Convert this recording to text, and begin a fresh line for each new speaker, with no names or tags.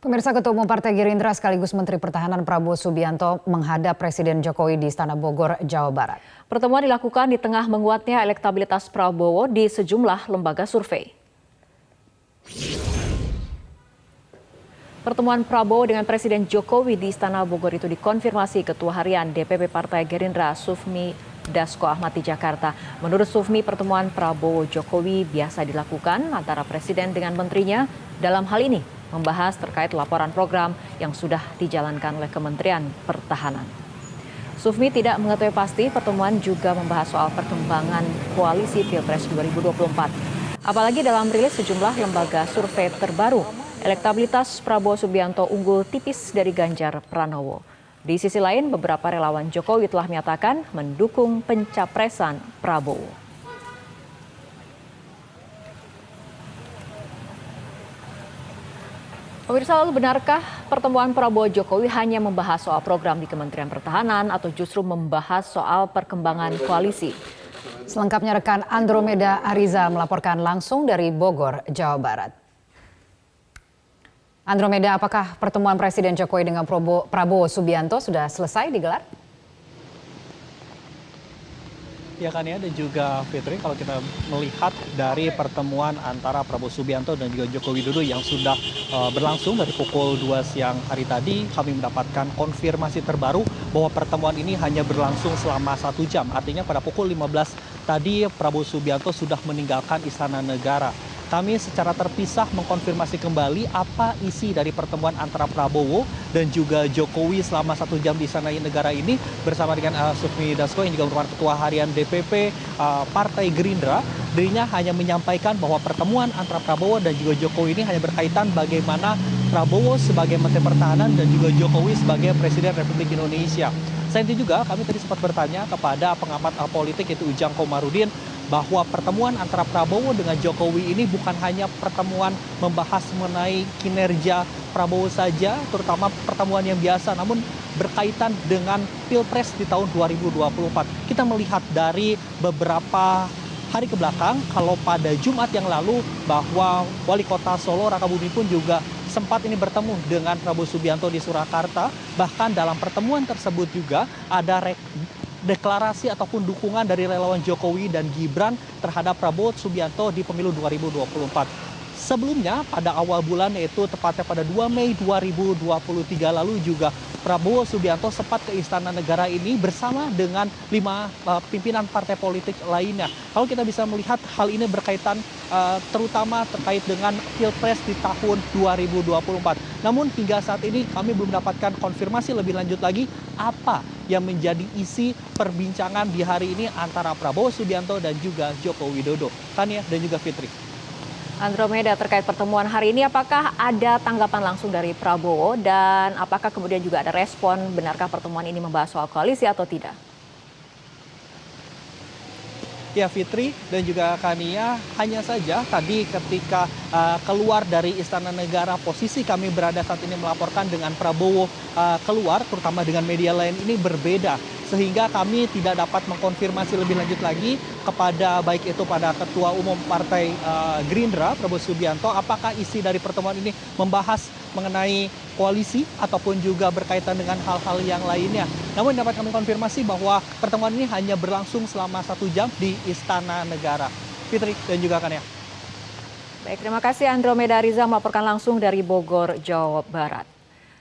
Pemirsa, Ketua Umum Partai Gerindra sekaligus Menteri Pertahanan Prabowo Subianto menghadap Presiden Jokowi di Istana Bogor, Jawa Barat.
Pertemuan dilakukan di tengah menguatnya elektabilitas Prabowo di sejumlah lembaga survei. Pertemuan Prabowo dengan Presiden Jokowi di Istana Bogor itu dikonfirmasi Ketua Harian DPP Partai Gerindra Sufmi Dasko Ahmad di Jakarta. Menurut Sufmi, pertemuan Prabowo-Jokowi biasa dilakukan antara Presiden dengan menterinya dalam hal ini membahas terkait laporan program yang sudah dijalankan oleh Kementerian Pertahanan. Sufmi tidak mengetahui pasti pertemuan juga membahas soal perkembangan koalisi Pilpres 2024. Apalagi dalam rilis sejumlah lembaga survei terbaru, elektabilitas Prabowo Subianto unggul tipis dari Ganjar Pranowo. Di sisi lain, beberapa relawan Jokowi telah menyatakan mendukung pencapresan Prabowo. Pemirsa, lalu benarkah pertemuan Prabowo-Jokowi hanya membahas soal program di Kementerian Pertahanan atau justru membahas soal perkembangan koalisi?
Selengkapnya rekan Andromeda Ariza melaporkan langsung dari Bogor, Jawa Barat. Andromeda, apakah pertemuan Presiden Jokowi dengan Prabowo Subianto sudah selesai digelar?
Ya kan ya, dan juga Fitri, kalau kita melihat dari pertemuan antara Prabowo Subianto dan juga Joko Widodo yang sudah berlangsung dari pukul 2 siang hari tadi, kami mendapatkan konfirmasi terbaru bahwa pertemuan ini hanya berlangsung selama 1 jam. Artinya pada pukul 15 tadi Prabowo Subianto sudah meninggalkan Istana Negara. Kami secara terpisah mengkonfirmasi kembali apa isi dari pertemuan antara Prabowo dan juga Jokowi selama 1 jam di Istana Negara ini bersama dengan Sufmi Dasko yang juga merupakan Ketua Harian DPP Partai Gerindra. Dirinya hanya menyampaikan bahwa pertemuan antara Prabowo dan juga Jokowi ini hanya berkaitan bagaimana Prabowo sebagai Menteri Pertahanan dan juga Jokowi sebagai Presiden Republik Indonesia. Selain itu juga kami tadi sempat bertanya kepada pengamat politik yaitu Ujang Komarudin bahwa pertemuan antara Prabowo dengan Jokowi ini bukan hanya pertemuan membahas mengenai kinerja Prabowo saja, terutama pertemuan yang biasa, namun berkaitan dengan Pilpres di tahun 2024. Kita melihat dari beberapa hari ke belakang, kalau pada Jumat yang lalu bahwa Wali Kota Solo Raka Bumi pun juga sempat ini bertemu dengan Prabowo Subianto di Surakarta. Bahkan dalam pertemuan tersebut juga ada deklarasi ataupun dukungan dari relawan Jokowi dan Gibran terhadap Prabowo Subianto di pemilu 2024. Sebelumnya pada awal bulan yaitu tepatnya pada 2 Mei 2023 lalu juga Prabowo Subianto sempat ke Istana Negara ini bersama dengan 5 pimpinan partai politik lainnya. Kalau kita bisa melihat hal ini berkaitan terutama terkait dengan Pilpres di tahun 2024. Namun hingga saat ini kami belum mendapatkan konfirmasi lebih lanjut lagi apa yang menjadi isi perbincangan di hari ini antara Prabowo Subianto dan juga Joko Widodo. Tania dan juga Fitri.
Andromeda, terkait pertemuan hari ini, apakah ada tanggapan langsung dari Prabowo dan apakah kemudian juga ada respon, benarkah pertemuan ini membahas soal koalisi atau tidak?
Ya Fitri dan juga Kania, hanya saja tadi ketika keluar dari Istana Negara, posisi kami berada saat ini melaporkan dengan Prabowo keluar, terutama dengan media lain ini berbeda. Sehingga kami tidak dapat mengkonfirmasi lebih lanjut lagi kepada baik itu pada Ketua Umum Partai Gerindra Prabowo Subianto apakah isi dari pertemuan ini membahas mengenai koalisi ataupun juga berkaitan dengan hal-hal yang lainnya. Namun dapat kami konfirmasi bahwa pertemuan ini hanya berlangsung selama 1 jam di Istana Negara. Fitri dan juga Kania.
Baik, terima kasih Andromeda Ariza melaporkan langsung dari Bogor, Jawa Barat.